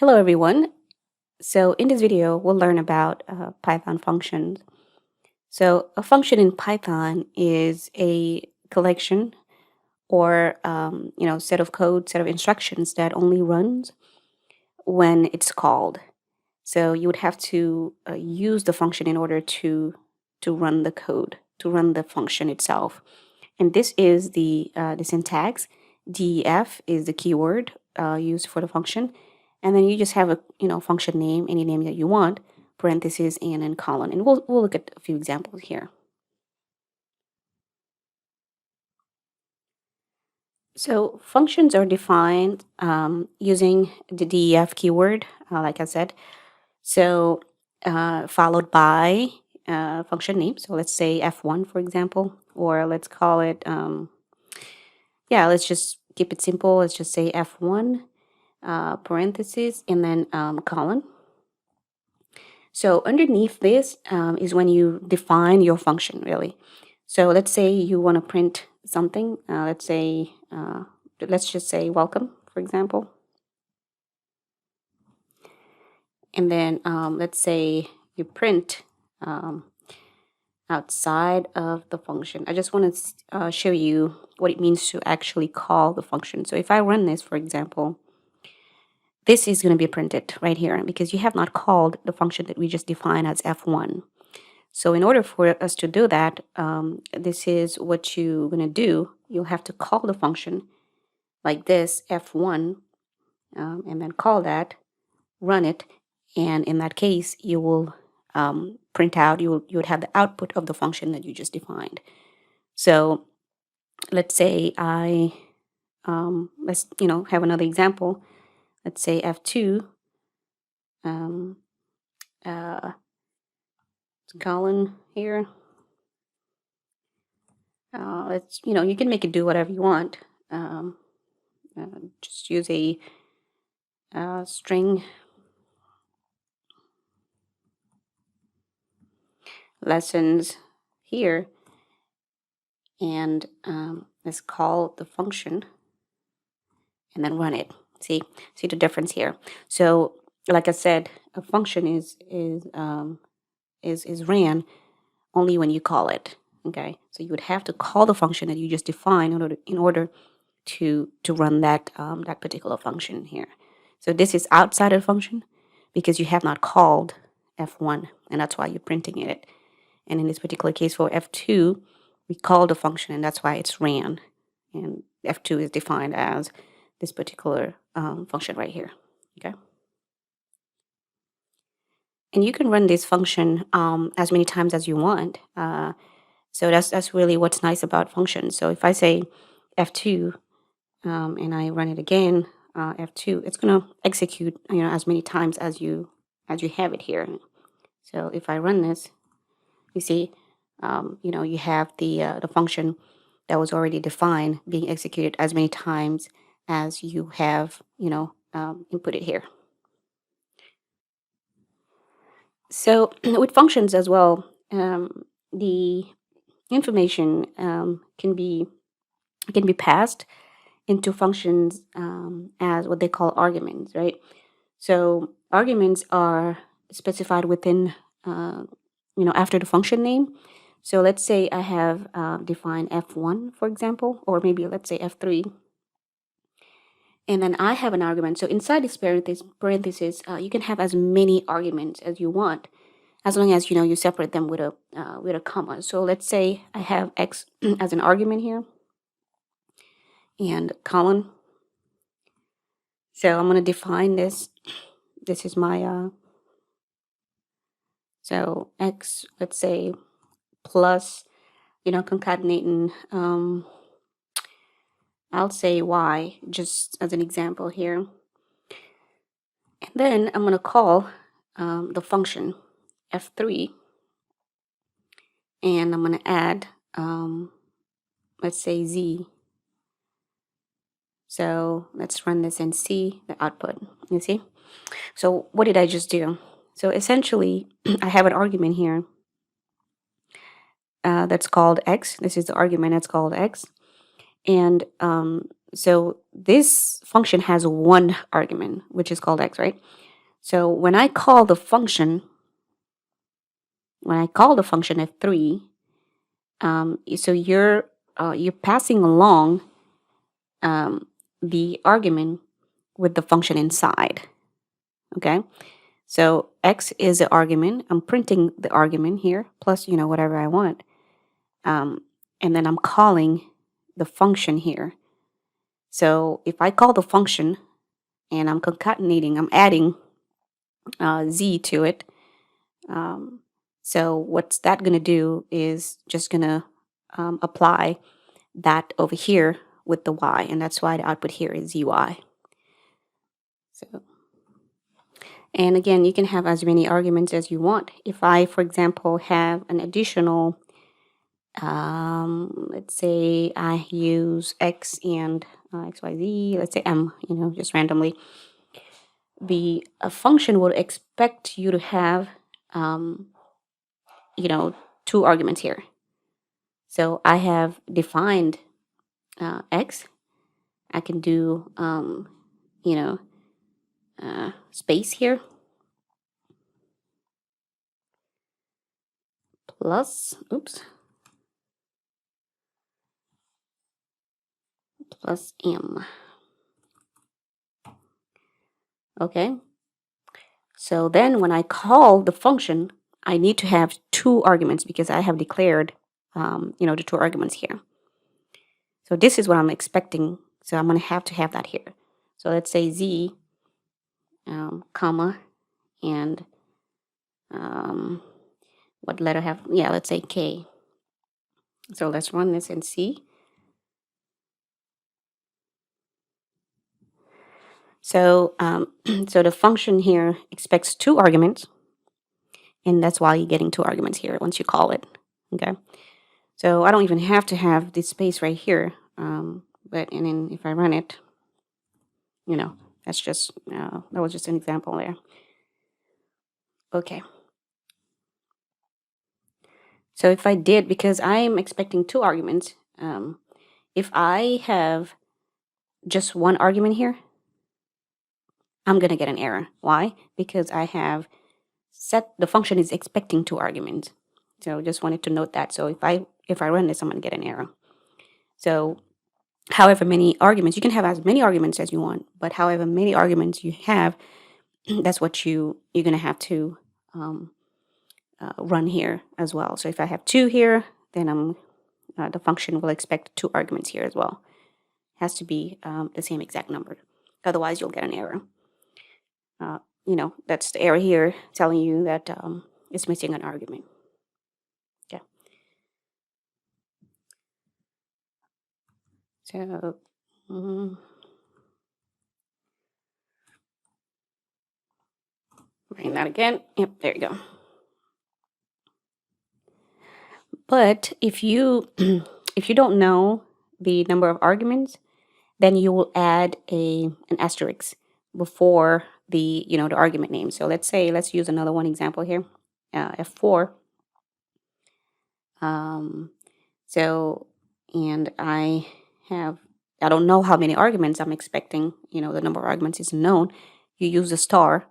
Hello everyone. So in this video, we'll learn about Python functions. So a function in Python is a collection or set of code, set of instructions that only runs when it's called. So you would have to use the function in order to run the code, to run the function itself. And this is the syntax. Def is the keyword used for the function, and then you just have a function name, any name that you want, parentheses and then colon. And we'll look at a few examples here. So functions are defined using the def keyword, like I said. So followed by function name. So let's say f1, for example, or let's call it yeah, let's just keep it simple. Let's just say F1, parentheses, and then colon. So underneath this is when you define your function, really. So let's say you want to print something. Let's just say welcome, for example. And then let's say you print outside of the function. I just want to show you what it means to actually call the function. So if I run this, for example, this is going to be printed right here because you have not called the function that we just defined as f1. So in order for us to do that, this is what you're going to do. You'll have to call the function like this, f1, and then call that, run it, and in that case, you will print out, you would have the output of the function that you just defined. So let's say let's have another example. Let's say f2 colon here. Let's you can make it do whatever you want. Just use a string lessons here, and let's call the function and then run it. See the difference here. So like I said, a function is ran only when you call it. Okay, so you would have to call the function that you just defined in order to run that that particular function here. So this is outside of the function because you have not called f1, and that's why you're printing it. And in this particular case for f2, we called the function, and that's why it's ran. And f2 is defined as this particular function right here. Okay. And you can run this function as many times as you want. So that's really what's nice about functions. So if I say f2 and I run it again, f2, it's going to execute as many times as you have it here. So if I run this, you see, you have the function that was already defined being executed as many times as you have input it here. So with functions as well, the information can be passed into functions as what they call arguments, right? So arguments are specified within, after the function name. So let's say I have defined f1, for example, or maybe let's say f3. And then I have an argument. So inside this parenthesis, you can have as many arguments as you want, as long as you separate them with a comma. So let's say I have x as an argument here, and colon. So I'm going to define this. This is my so x. Let's say plus, concatenating. I'll say y just as an example here. And then I'm going to call the function f3, and I'm going to add, let's say z. So let's run this and see the output. You see? So what did I just do? So essentially, I have an argument here that's called x. This is the argument that's called x. And So this function has one argument, which is called x, right? So when I call the function, f3, so you're passing along the argument with the function inside. Okay, so x is the argument. I'm printing the argument here plus whatever I want, and then I'm calling the function here. So if I call the function and I'm concatenating, I'm adding z to it. So what's that going to do is just going to apply that over here with the y, and that's why the output here is zy. So, and again, you can have as many arguments as you want. If I, for example, have an additional, let's say I use x and x, y, z, let's say m, just randomly, the function will expect you to have, two arguments here. So I have defined x. I can do, space here plus, plus m. Okay. So then when I call the function, I need to have two arguments because I have declared, the two arguments here. So this is what I'm expecting. So I'm going to have that here. So let's say z, comma, and what letter have? Yeah, let's say k. So let's run this and see. So, so the function here expects two arguments, and that's why you're getting two arguments here once you call it. Okay. So I don't even have to have this space right here. But and then if I run it, that's just that was just an example there. Okay. So if I did, because I'm expecting two arguments, if I have just one argument here, I'm going to get an error. Why? Because I have set the function is expecting two arguments. So just wanted to note that. So if I run this, I'm going to get an error. So however many arguments, you can have as many arguments as you want, but however many arguments you have, that's what you're going to have to run here as well. So if I have two here, then the function will expect two arguments here as well. It has to be the same exact number. Otherwise, you'll get an error. That's the error here telling you that it's missing an argument. Okay. So, writing that again. Yep, there you go. But if you if you don't know the number of arguments, then you will add an asterisk before the the argument name. So let's use another one example here, f4. So and I don't know how many arguments I'm expecting. The number of arguments is known. You use a star,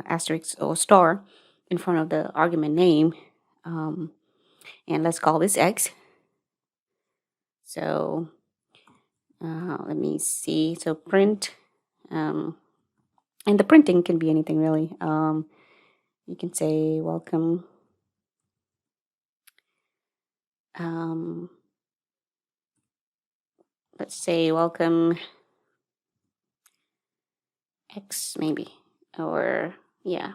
asterisk or star, in front of the argument name, and let's call this x. So let me see. So print, and the printing can be anything really. You can say welcome. Let's say welcome x maybe, or yeah.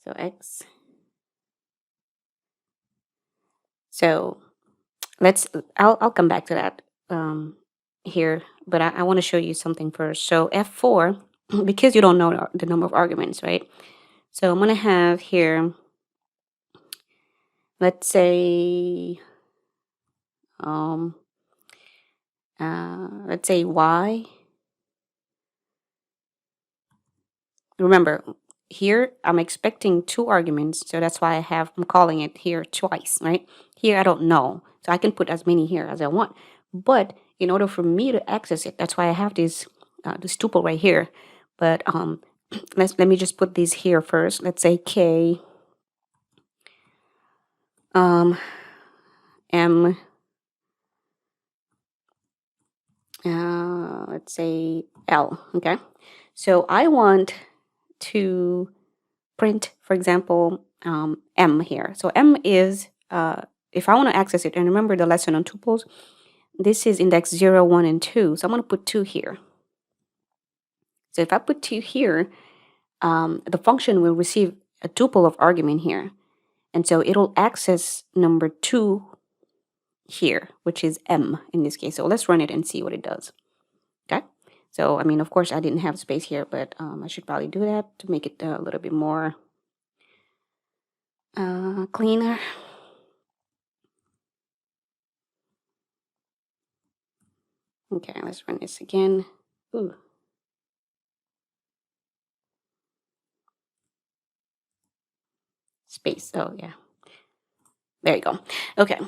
So x. So I'll come back to that here, but I want to show you something first. So f4, because you don't know the number of arguments, right? So I'm going to have here, let's say, y. Remember, here I'm expecting two arguments, so that's why I'm calling it here twice, right? Here I don't know, so I can put as many here as I want. But in order for me to access it, that's why I have this tuple right here. But let me just put these here first. Let's say K M let's say L. Okay, so I want to print, for example, M here. So M is if I want to access it, and remember the lesson on tuples, this is index 0, 1, and 2. So I'm going to put 2 here. So if I put 2 here, the function will receive a tuple of argument here. And so it'll access number 2 here, which is M in this case. So let's run it and see what it does. Okay. So, I mean, of course, I didn't have space here, but I should probably do that to make it a little bit more cleaner. Okay, let's run this again. Ooh. Space. Oh, yeah. There you go. Okay.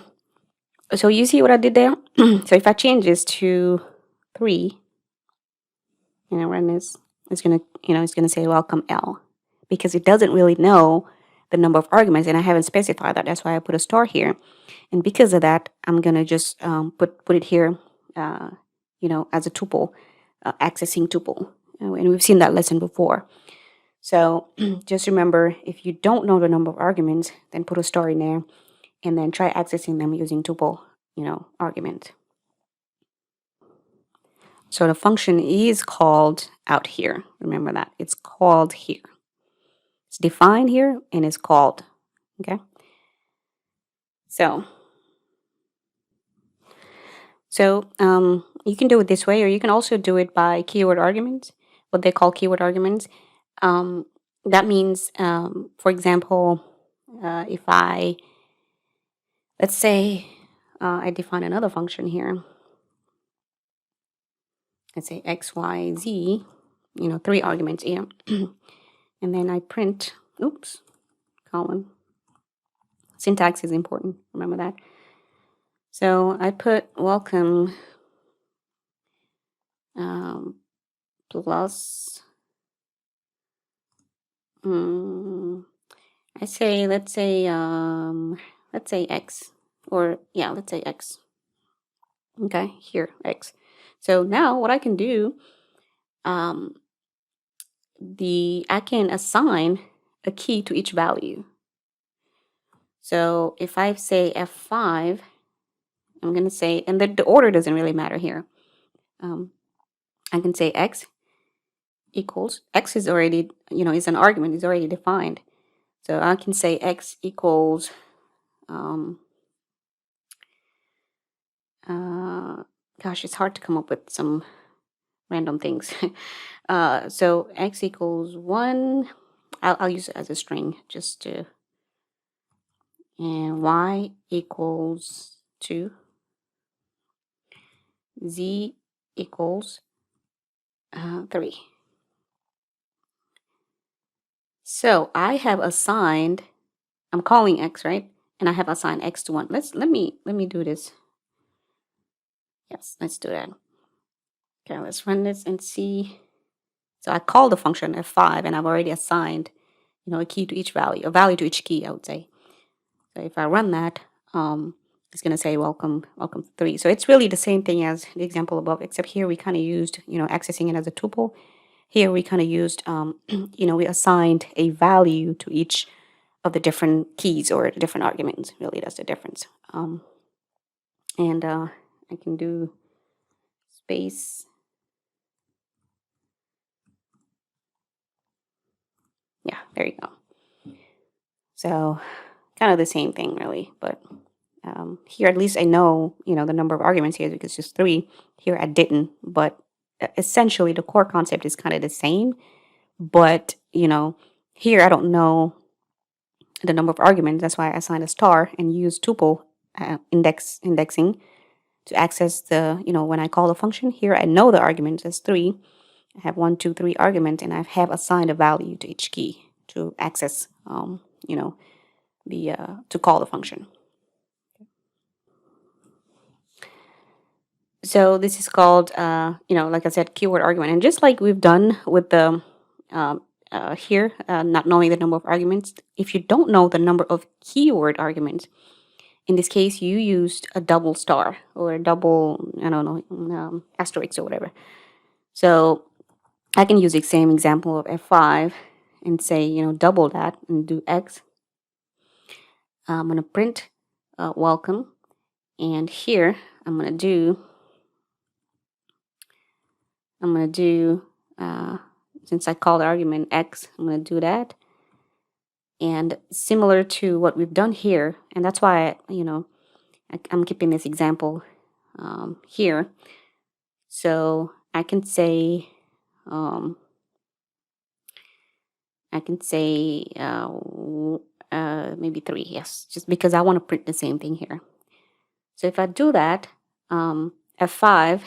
So you see what I did there? So if I change this to 3, and I run this, it's gonna say welcome L, because it doesn't really know the number of arguments, and I haven't specified that. That's why I put a star here, and because of that, I'm gonna just put it here, as a tuple, accessing tuple, and we've seen that lesson before. So just remember, if you don't know the number of arguments, then put a star in there, and then try accessing them using tuple, argument. So the function is called out here. Remember that. It's called here. It's defined here and it's called. Okay. So you can do it this way, or you can also do it by keyword arguments, what they call keyword arguments. That means, for example, if let's say I define another function here. Let's say x, y, z, 3 arguments here. And then I print, colon. Syntax is important, remember that. So I put welcome plus, let's say x, or yeah, let's say x. Okay, here, x. So now what I can do, I can assign a key to each value. So if I say F5, I'm going to say, and the order doesn't really matter here. I can say x equals, x is already, is an argument, is already defined. So I can say x equals, gosh, it's hard to come up with some random things. So x equals 1, I'll use it as a string just to, and y equals 2, z equals 3. So I have assigned, I'm calling x, right? And I have assigned x to 1. Let me do this. Yes, let's do that. Okay, let's run this and see. So I call the function f5, and I've already assigned, a key to each value, a value to each key, I would say. So if I run that, it's going to say welcome 3. So it's really the same thing as the example above, except here we kind of used, accessing it as a tuple. Here we kind of used, we assigned a value to each of the different keys or the different arguments. Really, that's the difference. And I can do space. Yeah, there you go. So kind of the same thing, really. But here, at least I know, the number of arguments here because it's just 3. Here I didn't. But essentially, the core concept is kind of the same. But, here I don't know the number of arguments. That's why I assigned a star and use tuple indexing to access the, when I call the function. Here I know the arguments as 3. I have 1, 2, 3 arguments, and I have assigned a value to each key to access, to call the function. So this is called, like I said, keyword argument. And just like we've done with the here, not knowing the number of arguments, if you don't know the number of keyword arguments, in this case, you used a double star or a double, I don't know, asterisk or whatever. So I can use the same example of F5 and say, double that and do X. I'm going to print welcome. And here I'm going to do, since I called the argument X, I'm going to do that. And similar to what we've done here, and that's why, I'm keeping this example here. So I can say, maybe 3, yes, just because I want to print the same thing here. So if I do that, F5,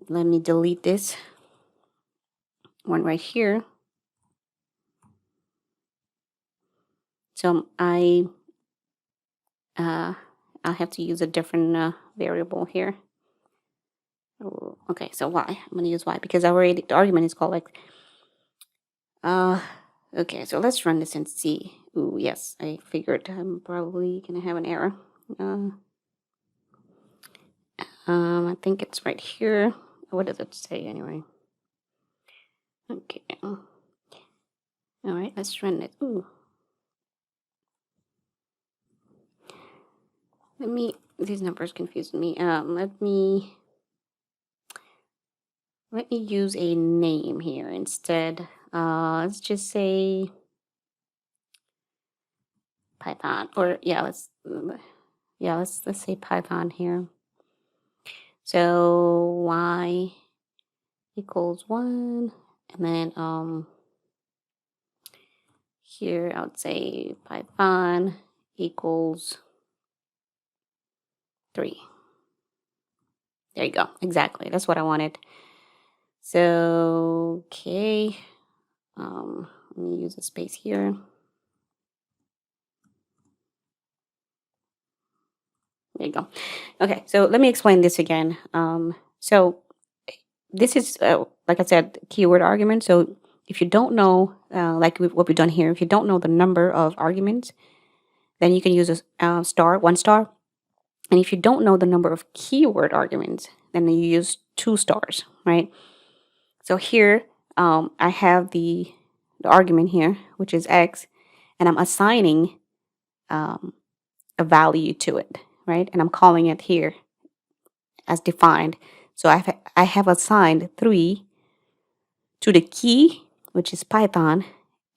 let me delete this one right here. So I'll have to use a different variable here. Oh, okay, so Y. I'm going to use Y because the argument is called like, okay, so let's run this and see. Ooh, yes, I figured I'm probably going to have an error. I think it's right here. What does it say anyway? Okay. All right, let's run it. Ooh. These numbers confuse me. Let me use a name here instead. Let's just say Python, or let's say Python here. So Y equals 1, and then here I would say Python equals 3. There you go. Exactly. That's what I wanted. So, okay. Let me use a space here. There you go. Okay, so let me explain this again. So this is, like I said, keyword argument. So if you don't know, what we've done here, if you don't know the number of arguments, then you can use a star, 1 star. And if you don't know the number of keyword arguments, then you use 2 stars, right? So here, I have the argument here, which is X, and I'm assigning a value to it, right? And I'm calling it here as defined. So I have assigned 3 to the key, which is Python,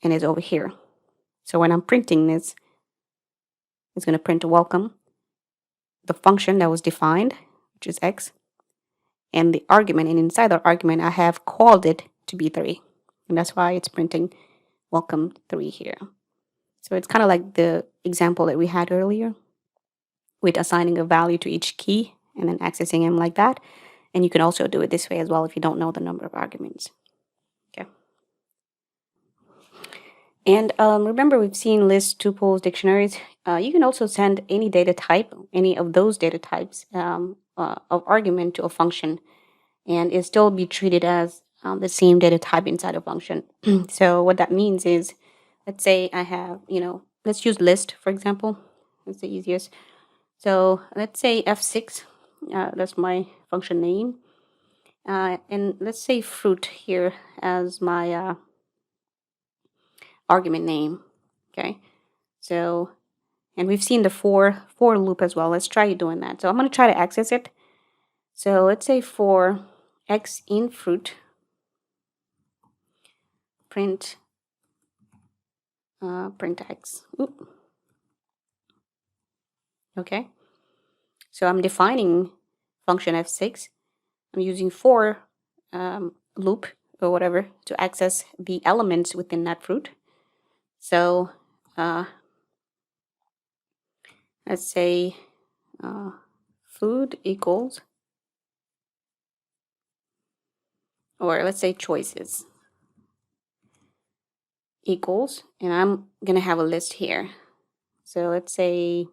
and is over here. So when I'm printing this, it's going to print a welcome, the function that was defined, which is X, and the argument. And inside the argument, I have called it to be 3. And that's why it's printing welcome 3 here. So it's kind of like the example that we had earlier with assigning a value to each key and then accessing them like that. And you can also do it this way as well if you don't know the number of arguments. Okay. And remember, we've seen lists, tuples, dictionaries. You can also send any data type, any of those data types of argument to a function, and it still be treated as the same data type inside a function. So what that means is, let's say I have, let's use list, for example. It's the easiest. So let's say F6, that's my function name. And let's say fruit here as my argument name. Okay. So, and we've seen the for loop as well. Let's try doing that. So I'm going to try to access it. So let's say for X in fruit, print X. Oop. Okay. So I'm defining function F6. I'm using for loop or whatever to access the elements within that fruit. So let's say food equals, or let's say choices equals, and I'm going to have a list here. So let's say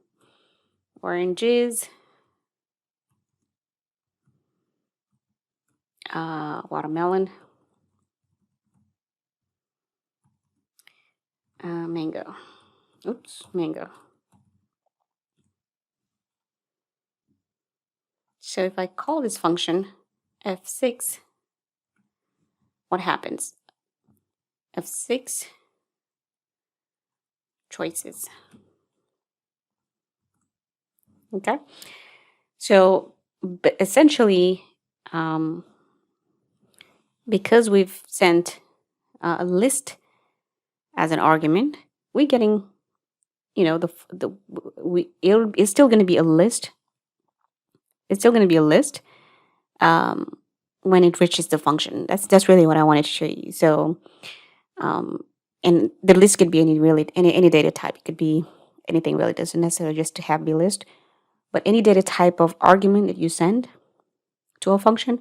oranges, watermelon, mango. Oops, mango. So if I call this function f6, what happens? F6 choices. Okay. So essentially, because we've sent a list as an argument, we're getting, it's still going to be a list. It's still going to be a list when it reaches the function. That's really what I wanted to show you. So, and the list could be any data type. It could be anything really. It doesn't necessarily just to have be list, but any data type of argument that you send to a function,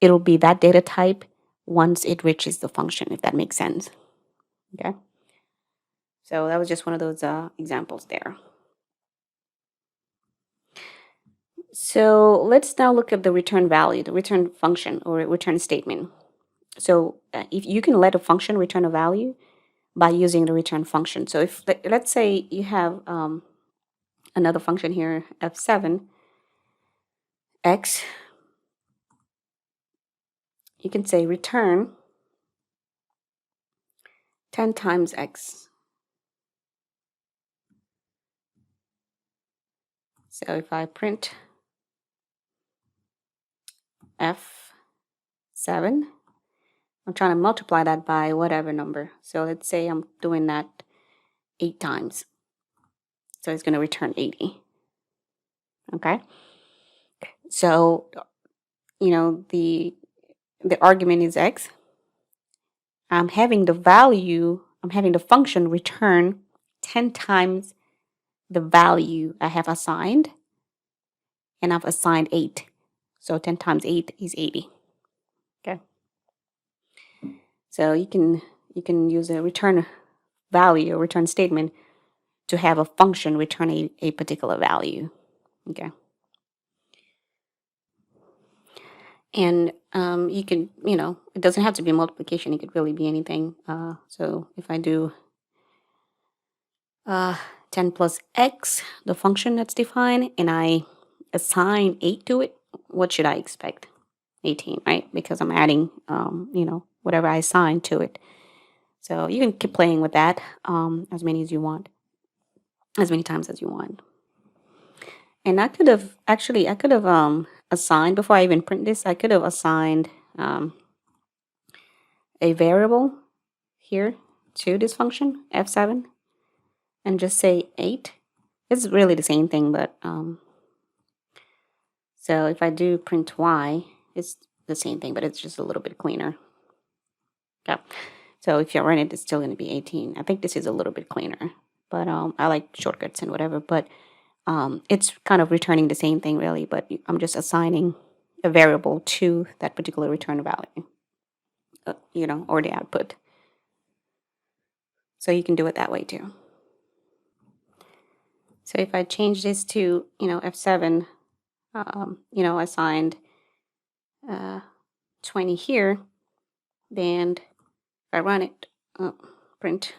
it'll be that data type once it reaches the function, if that makes sense. Okay. So that was just one of those examples there. So let's now look at the return value, the return function or return statement. So if you can let a function return a value by using the return function. So if let's say you have another function here, f7 x, you can say return 10 times x. So if I print f7, I'm trying to multiply that by whatever number. So let's say I'm doing that 8 times. So it's going to return 80. Okay. So, the argument is x. I'm having the function return 10 times the value I have assigned, and I've assigned 8. So 10 times 8 is 80. Okay. So you can use a return value or return statement to have a function return a particular value. Okay. And you can, it doesn't have to be multiplication. It could really be anything. So if I do 10 plus x, the function that's defined, and I assign 8 to it, what should I expect? 18, right? Because I'm adding, whatever I assign to it. So you can keep playing with that as many as you want, as many times as you want. And I could have assigned, before I even print this, I could have assigned a variable here to this function, f7, and just say 8. It's really the same thing, but so if I do print y, it's the same thing, but it's just a little bit cleaner. Okay. So if you run it, it's still going to be 18. I think this is a little bit cleaner, but I like shortcuts and whatever, but it's kind of returning the same thing really, but I'm just assigning a variable to that particular return value, or the output. So you can do it that way too. So if I change this to, F7, assigned 20 here, then if I run it, print,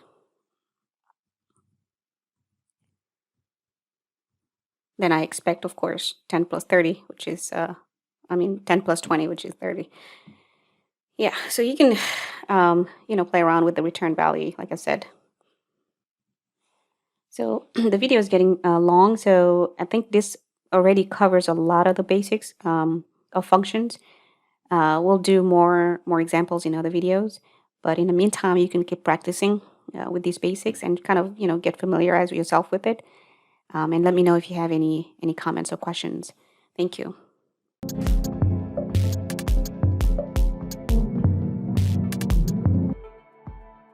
then I expect, of course, 10 plus 30, which is, 10 plus 20, which is 30. Yeah, so you can, play around with the return value, like I said. So the video is getting long, so I think this already covers a lot of the basics of functions. We'll do more examples in other videos, but in the meantime, you can keep practicing with these basics and kind of, get familiarized with yourself with it. And let me know if you have any comments or questions. Thank you.